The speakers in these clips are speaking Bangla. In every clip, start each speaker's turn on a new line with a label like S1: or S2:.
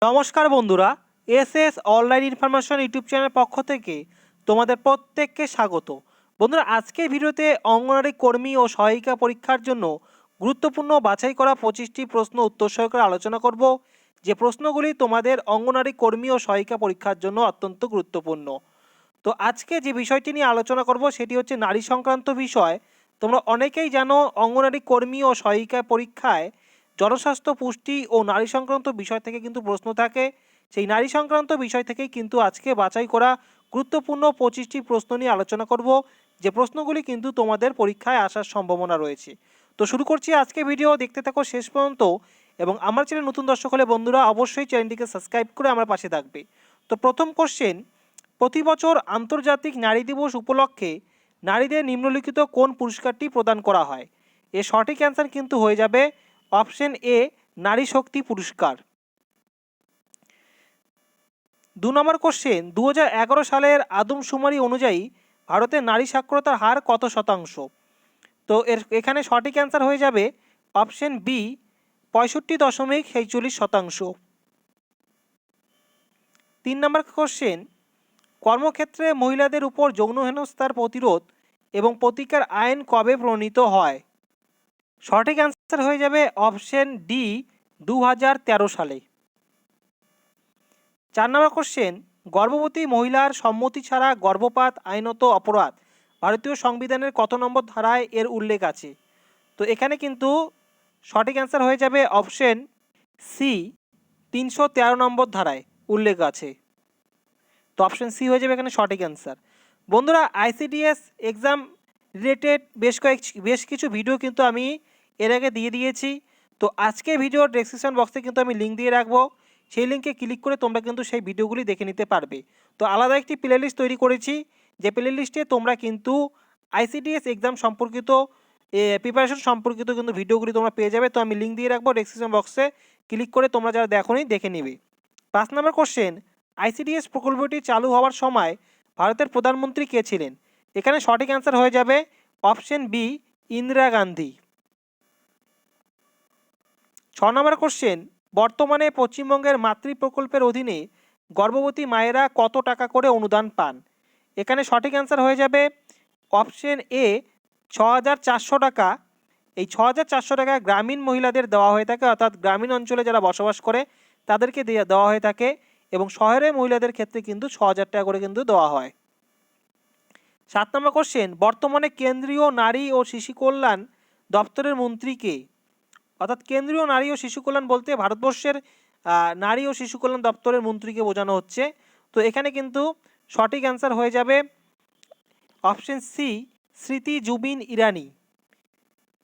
S1: নমস্কার বন্ধুরা, এসএস অনলাইন ইনফরমেশন ইউটিউব চ্যানেলের পক্ষ থেকে তোমাদের প্রত্যেককে স্বাগত। বন্ধুরা, আজকের ভিডিওতে অঙ্গনওয়াড়ি কর্মী ও সহায়িকা পরীক্ষার জন্য গুরুত্বপূর্ণ বাছাই করা 25টি প্রশ্ন উত্তর সহকারে আলোচনা করব, যে প্রশ্নগুলি তোমাদের অঙ্গনওয়াড়ি কর্মী ও সহায়িকা পরীক্ষার জন্য অত্যন্ত গুরুত্বপূর্ণ। তো আজকে যে বিষয়টি নিয়ে আলোচনা করব সেটি হচ্ছে নারী সংক্রান্ত বিষয়। তোমরা অনেকেই জানো অঙ্গনওয়াড়ি কর্মী ও সহায়িকা পরীক্ষায় জনস্বাস্থ্য, পুষ্টি ও নারী সংক্রান্ত বিষয় থেকে কিন্তু প্রশ্ন থাকে। সেই নারী সংক্রান্ত বিষয় থেকেই কিন্তু আজকে বাছাই করা গুরুত্বপূর্ণ 25টি প্রশ্ন নিয়ে আলোচনা করব, যে প্রশ্নগুলি কিন্তু তোমাদের পরীক্ষায় আসার সম্ভাবনা রয়েছে। তো শুরু করছি আজকে ভিডিও, দেখতে থাকো শেষ পর্যন্ত। এবং আমার চ্যানেল নতুন দর্শক হলে বন্ধুরা অবশ্যই চ্যানেলটিকে সাবস্ক্রাইব করে আমার পাশে থাকবে। তো প্রথম কোশ্চেন, প্রতি বছর আন্তর্জাতিক নারী দিবস উপলক্ষে নারীদের নিম্নলিখিত কোন পুরস্কারটি প্রদান করা হয়? এর সঠিক অ্যান্সার কিন্তু হয়ে যাবে অপশন এ, নারী শক্তি পুরস্কার। 2 নম্বর কোশ্চেন, 2011 সালের আদমশুমারি অনুযায়ী ভারতের নারী সাক্ষরতার হার কত শতাংশ? তো এখানে সঠিক অ্যান্সার হয়ে যাবে অপশন বি, 65.46%। 3 নম্বর কোশ্চেন, কর্মক্ষেত্রে মহিলাদের উপর যৌন হেনস্থার প্রতিরোধ এবং প্রতিকার আইন কবে প্রণীত হয়? সঠিক অ্যান্সার হয়ে যাবে অপশন ডি, 2013 সালে। 4 নম্বর কোশ্চেন, গর্ভবতী মহিলার সম্মতি ছাড়া গর্ভপাত আইনত অপরাধ ভারতীয় সংবিধানের কত নম্বর ধারায় এর উল্লেখ আছে? তো এখানে কিন্তু সঠিক অ্যান্সার হয়ে যাবে অপশন সি, 313 নম্বর ধারায় উল্লেখ আছে। তো অপশন সি হয়ে যাবে এখানে সঠিক অ্যান্সার। বন্ধুরা, আইসিডিএস এক্সাম রিলেটেড বেশ কিছু ভিডিও কিন্তু আমি এর আগে দিয়ে দিয়েছি। তো আজকে ভিডিওর ডেসক্রিপশন বক্সে কিন্তু আমি লিঙ্ক দিয়ে রাখবো, সেই লিঙ্কে ক্লিক করে তোমরা কিন্তু সেই ভিডিওগুলি দেখে নিতে পারবে। তো আলাদা একটি প্লেলিস্ট তৈরি করেছি, যে প্লেলিস্টে তোমরা কিন্তু আইসিডিএস এক্সাম সম্পর্কিত প্রিপারেশন সম্পর্কিত কিন্তু ভিডিওগুলি তোমরা পেয়ে যাবে। তো আমি লিঙ্ক দিয়ে রাখবো ডেসক্রিপশন বক্সে, ক্লিক করে তোমরা যারা দেখোনি দেখে নিবে। 5 নম্বর কোশ্চেন, আইসিডিএস প্রকল্পটি চালু হওয়ার সময় ভারতের প্রধানমন্ত্রী কে ছিলেন? এখানে সঠিক অ্যান্সার হয়ে যাবে অপশন বি, ইন্দিরা গান্ধী। 6 নম্বর কোশ্চেন, বর্তমানে পশ্চিমবঙ্গের মাতৃ প্রকল্পের অধীনে গর্ভবতী মায়েরা কত টাকা করে অনুদান পান? এখানে সঠিক অ্যান্সার হয়ে যাবে অপশন এ, 6,400 টাকা। এই 6,400 টাকা গ্রামীণ মহিলাদের দেওয়া হয়ে থাকে, অর্থাৎ গ্রামীণ অঞ্চলে যারা বসবাস করে তাদেরকে দেওয়া হয়ে থাকে, এবং শহরের মহিলাদের ক্ষেত্রে কিন্তু 6,000 টাকা করে কিন্তু দেওয়া হয়। 7 নম্বর কোশ্চেন, বর্তমানে কেন্দ্রীয় নারী ও শিশু কল্যাণ দপ্তরের মন্ত্রী কে? অর্থাৎ কেন্দ্রীয় নারী ও শিশু কল্যাণ বলতে ভারতবর্ষের নারী ও শিশু কল্যাণ দপ্তরের মন্ত্রীকে বোঝানো হচ্ছে। তো এখানে কিন্তু সঠিক অ্যান্সার হয়ে যাবে অপশন সি, স্মৃতি জুবিন ইরানি।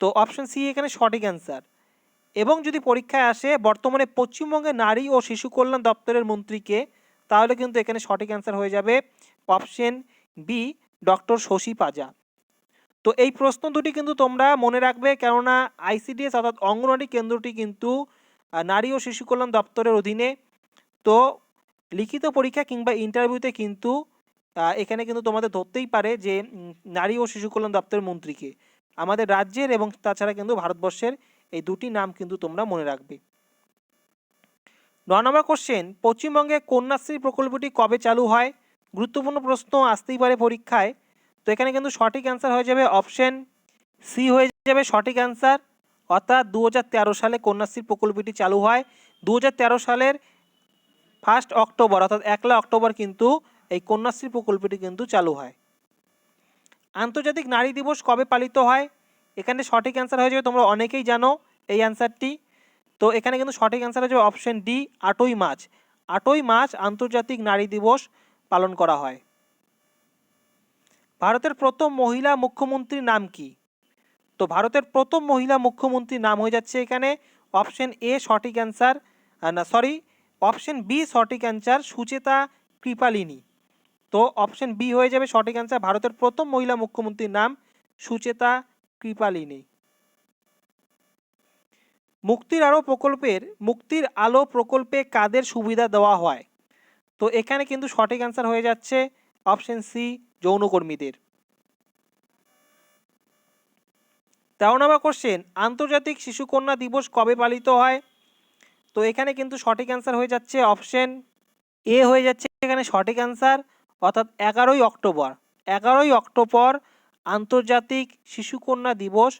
S1: তো অপশন সি এখানে সঠিক অ্যান্সার। এবং যদি পরীক্ষায় আসে বর্তমানে পশ্চিমবঙ্গের নারী ও শিশু কল্যাণ দপ্তরের মন্ত্রীকে, তাহলে কিন্তু এখানে সঠিক অ্যান্সার হয়ে যাবে অপশন বি, ডক্টর শশী পাজা। তো এই প্রশ্ন দুটি কিন্তু তোমরা মনে রাখবে, কেননা আইসিডিএস অর্থাৎ অঙ্গনওয়াড়ি কেন্দ্রটি কিন্তু নারী ও শিশু কল্যাণ দপ্তরের অধীনে। তো লিখিত পরীক্ষা কিংবা ইন্টারভিউতে কিন্তু এখানে কিন্তু তোমাদের ধরতেই পারে যে নারী ও শিশু কল্যাণ দপ্তরের মন্ত্রীকে, আমাদের রাজ্যের এবং তাছাড়া কিন্তু ভারতবর্ষের এই দুটি নাম কিন্তু তোমরা মনে রাখবে। 9 নম্বর কোশ্চেন, পশ্চিমবঙ্গে কন্যাশ্রী প্রকল্পটি কবে চালু হয়? গুরুত্বপূর্ণ প্রশ্ন, আসতেই পারে পরীক্ষায়। তো এখানে কিন্তু সঠিক অ্যান্সার হয়ে যাবে অপশন সি হয়ে যাবে সঠিক অ্যান্সার, অর্থাৎ 2013 সালে কন্যাশ্রী প্রকল্পটি চালু হয়। 2013 সালের 1 অক্টোবর অর্থাৎ 1 অক্টোবর কিন্তু এই কন্যাশ্রী প্রকল্পটি কিন্তু চালু হয়। আন্তর্জাতিক নারী দিবস কবে পালিত হয়? এখানে সঠিক অ্যান্সার হয়ে যাবে, তোমরা অনেকেই জানো এই অ্যান্সারটি। তো এখানে কিন্তু সঠিক অ্যান্সার হয়ে যাবে অপশন ডি, 8ই মার্চ। 8ই মার্চ আন্তর্জাতিক নারী দিবস পালন করা হয়। ভারতের প্রথম মহিলা মুখ্যমন্ত্রীর নাম কি? তো ভারতের প্রথম মহিলা মুখ্যমন্ত্রীর নাম হয়ে যাচ্ছে এখানে অপশন এ সঠিক অ্যান্সার, অপশন বি সঠিক অ্যান্সার, সুচেতা কৃপালিনী। তো অপশন বি হয়ে যাবে সঠিক অ্যান্সার, ভারতের প্রথম মহিলা মুখ্যমন্ত্রীর নাম সুচেতা কৃপালিনী। মুক্তির আলো প্রকল্পে কাদের সুবিধা দেওয়া হয়? তো এখানে কিন্তু সঠিক অ্যান্সার হয়ে যাচ্ছে অপশন সি, যৌনকর্মীদের। 13 নম্বর কোশ্চেন, আন্তর্জাতিক শিশুকন্যা দিবস কবে পালিত হয়? তো এখানে কিন্তু সঠিক অ্যান্সার হয়ে যাচ্ছে অপশন এ হয়ে যাচ্ছে এখানে সঠিক অ্যান্সার, অর্থাৎ 11ই অক্টোবর আন্তর্জাতিক শিশুকন্যা দিবস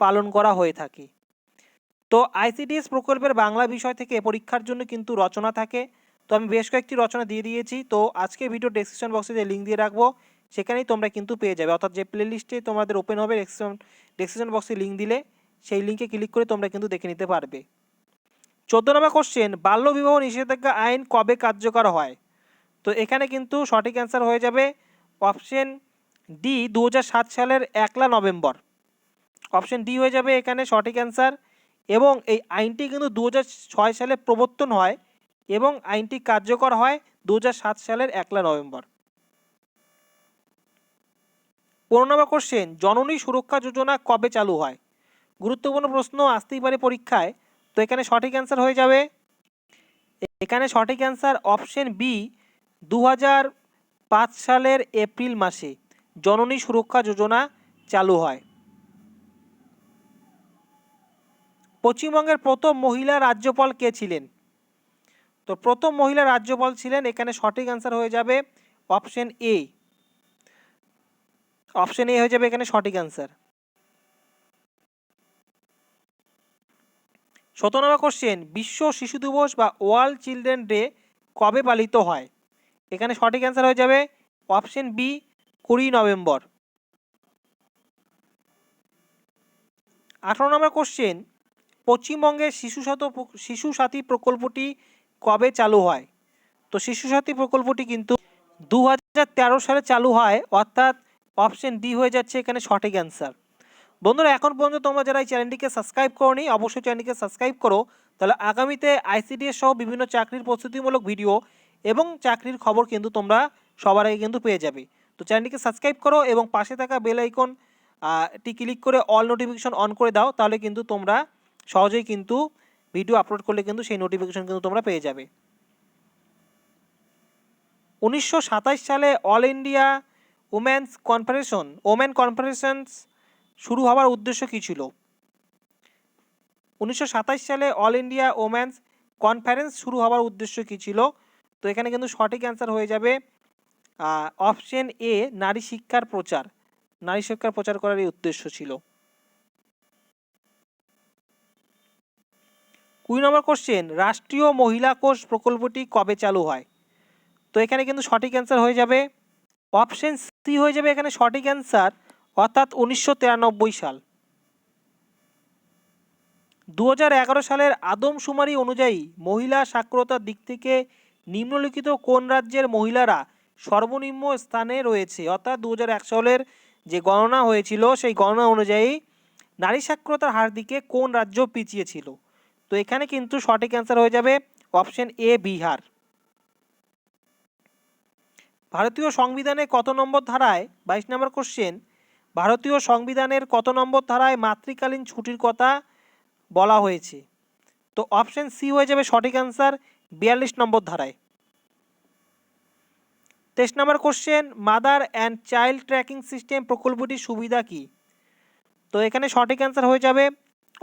S1: পালন করা হয়ে থাকে। তো আইসিডিএস প্রকল্পের বাংলা বিষয় থেকে পরীক্ষার জন্য কিন্তু রচনা থাকে। তো আমি বেশ কয়েকটি রচনা দিয়ে দিয়েছি। তো আজকে ভিডিও ডেসক্রিপশন বক্সে যে লিঙ্ক দিয়ে রাখবো সেখানেই তোমরা কিন্তু পেয়ে যাবে, অর্থাৎ যে প্লেলিস্টে তোমাদের ওপেন হবে ডেসক্রিপশন বক্সে লিঙ্ক দিলে সেই লিঙ্কে ক্লিক করে তোমরা কিন্তু দেখে নিতে পারবে। 14 নম্বর কোশ্চেন, বাল্যবিবাহ নিষেধাজ্ঞা আইন কবে কার্যকর হয়? তো এখানে কিন্তু সঠিক অ্যান্সার হয়ে যাবে অপশন ডি 2007 সালের 1 নভেম্বর। অপশন ডি হয়ে যাবে এখানে সঠিক অ্যান্সার। এবং এই আইনটি কিন্তু 2006 সালে প্রবর্তন হয় এবং আইনটি কার্যকর হয় 2007 সালের 1 নভেম্বর। 15 নম্বর কোশ্চেন, জননী সুরক্ষা যোজনা কবে চালু হয়? গুরুত্বপূর্ণ প্রশ্ন, আসতেই পারে পরীক্ষায়। তো এখানে সঠিক অ্যান্সার হয়ে যাবে এখানে সঠিক অ্যান্সার অপশন বি 2005 সালের এপ্রিল মাসে জননী সুরক্ষা যোজনা চালু হয়। পশ্চিমবঙ্গের প্রথম মহিলা রাজ্যপাল কে ছিলেন? তো প্রথম মহিলা রাজ্যপাল ছিলেন, এখানে সঠিক অ্যান্সার হয়ে যাবে অপশন এ। অপশন এ হয়ে যাবে এখানে সঠিক অ্যান্সার। 17 নম্বর কোশ্চেন, বিশ্ব শিশু দিবস বা ওয়ার্ল্ড চিলড্রেন ডে কবে পালিত হয়? এখানে সঠিক অ্যান্সার হয়ে যাবে অপশন বি 20 নভেম্বর। 18 নম্বর কোশ্চেন, পশ্চিমবঙ্গের শিশু সাথী প্রকল্পটি কবে চালু হয়? তো শিশু সাথী প্রকল্পটি কিন্তু 2013 সালে চালু হয়, অর্থাৎ অপশন ডি হয়ে যাচ্ছে এখানে সঠিক অ্যান্সার। বন্ধুরা, এখন পর্যন্ত তোমরা যারা এই চ্যানেলটিকে সাবস্ক্রাইব করোনি অবশ্যই চ্যানেলটিকে সাবস্ক্রাইব করো, তাহলে আগামীতে আইসিডিএস সহ বিভিন্ন চাকরির প্রস্তুতিমূলক ভিডিও এবং চাকরির খবর কিন্তু তোমরা সবার আগে কিন্তু পেয়ে যাবে। তো চ্যানেলটিকে সাবস্ক্রাইব করো এবং পাশে থাকা বেল আইকন টি ক্লিক করে অল নোটিফিকেশন অন করে দাও, তাহলে কিন্তু তোমরা সহজেই কিন্তু ভিডিও আপলোড করলে কিন্তু সেই নোটিফিকেশন কিন্তু তোমরা পেয়ে যাবে। 1927 সালে অল ইন্ডিয়া ওমেন কনফারেন্স শুরু হওয়ার উদ্দেশ্য কী ছিল? 1927 সালে অল ইন্ডিয়া ওমেন্স কনফারেন্স শুরু হওয়ার উদ্দেশ্য কী ছিল? তো এখানে কিন্তু সঠিক অ্যান্সার হয়ে যাবে অপশন এ নারী শিক্ষার প্রচার করার এই উদ্দেশ্য ছিল। 20 নম্বর কোশ্চেন, রাষ্ট্রীয় মহিলা কোষ প্রকল্পটি কবে চালু হয়? তো এখানে কিন্তু সঠিক অ্যান্সার হয়ে যাবে অপশন সি হয়ে যাবে এখানে সঠিক অ্যান্সার, অর্থাৎ 1993 সাল। 2011 সালের আদমশুমারি অনুযায়ী মহিলা সাক্ষরতার দিক থেকে নিম্নলিখিত কোন রাজ্যের মহিলারা সর্বনিম্ন স্থানে রয়েছে? অর্থাৎ 2001 সালের যে গণনা হয়েছিল সেই গণনা অনুযায়ী নারী সাক্ষরতার হার দিকে কোন রাজ্য পিছিয়ে ছিল? তো এখানে কিন্তু সঠিক অ্যান্সার হয়ে যাবে অপশন এ বিহার। ভারতীয় সংবিধানে কত নম্বর ধারায় 22 নম্বর কোশ্চেন, ভারতীয় সংবিধানের কত নম্বর ধারায় মাতৃকালীন ছুটির কথা বলা হয়েছে? তো অপশন সি হয়ে যাবে সঠিক অ্যান্সার 42 নম্বর ধারায়। 23 নম্বর question, mother and child tracking system প্রকল্পটির সুবিধা কি? তো এখানে সঠিক অ্যান্সার হয়ে যাবে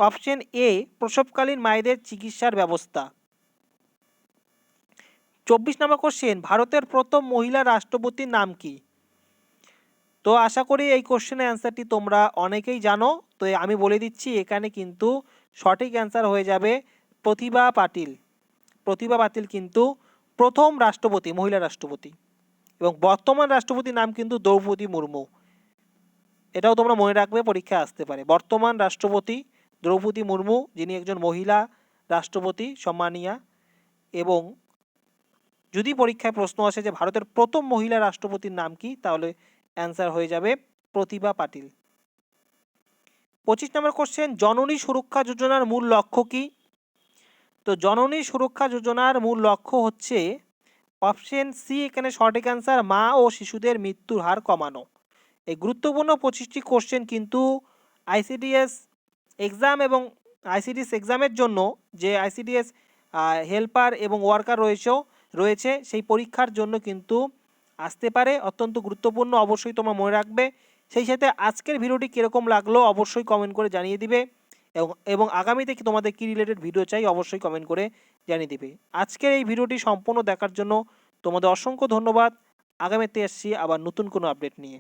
S1: অপশন এ প্রসবকালীন মায়েদের চিকিৎসার ব্যবস্থা। 24 নম্বর কোশ্চেন, ভারতের প্রথম মহিলা রাষ্ট্রপতির নাম কি? তো আশা করি এই কোশ্চেনের অ্যান্সারটি তোমরা অনেকেই জানো, তো আমি বলে দিচ্ছি এখানে কিন্তু সঠিক অ্যান্সার হয়ে যাবে প্রতিভা পাটিল। প্রতিভা পাটিল কিন্তু প্রথম রাষ্ট্রপতি, মহিলা রাষ্ট্রপতি, এবং বর্তমান রাষ্ট্রপতির নাম কিন্তু দ্রৌপদী মুর্মু। এটাও তোমরা মনে রাখবে, পরীক্ষায় আসতে পারে। বর্তমান রাষ্ট্রপতি দ্রৌপদী মুর্মু, যিনি একজন মহিলা রাষ্ট্রপতি সম্মানিয়া, এবং যদি পরীক্ষায় প্রশ্ন আসে যে ভারতের প্রথম মহিলা রাষ্ট্রপতির নাম কি, তাহলে অ্যান্সার হয়ে যাবে প্রতিভা পাটিল। 25 নম্বর কোশ্চেন, জননী সুরক্ষা যোজনার মূল লক্ষ্য কি? তো জননী সুরক্ষা যোজনার মূল লক্ষ্য হচ্ছে অপশন সি এখানে সঠিক অ্যান্সার, মা ও শিশুদের মৃত্যুর হার কমানো। এই গুরুত্বপূর্ণ 25টি কোশ্চেন কিন্তু আইসিডিএস এক্সাম এবং আইসিডিএস এক্সামের জন্য যে আইসিডিএস হেল্পার এবং ওয়ার্কার রয়েছে সেই পরীক্ষার জন্য কিন্তু আসতে পারে। অত্যন্ত গুরুত্বপূর্ণ, অবশ্যই তোমরা মনে রাখবে। সেই সাথে আজকের ভিডিওটি কীরকম লাগলো অবশ্যই কমেন্ট করে জানিয়ে দিবে এবং আগামীতে কি তোমাদের কী রিলেটেড ভিডিও চাই অবশ্যই কমেন্ট করে জানিয়ে দেবে। আজকের এই ভিডিওটি সম্পূর্ণ দেখার জন্য তোমাদের অসংখ্য ধন্যবাদ। আগামীতে আসছি আবার নতুন কোনো আপডেট নিয়ে।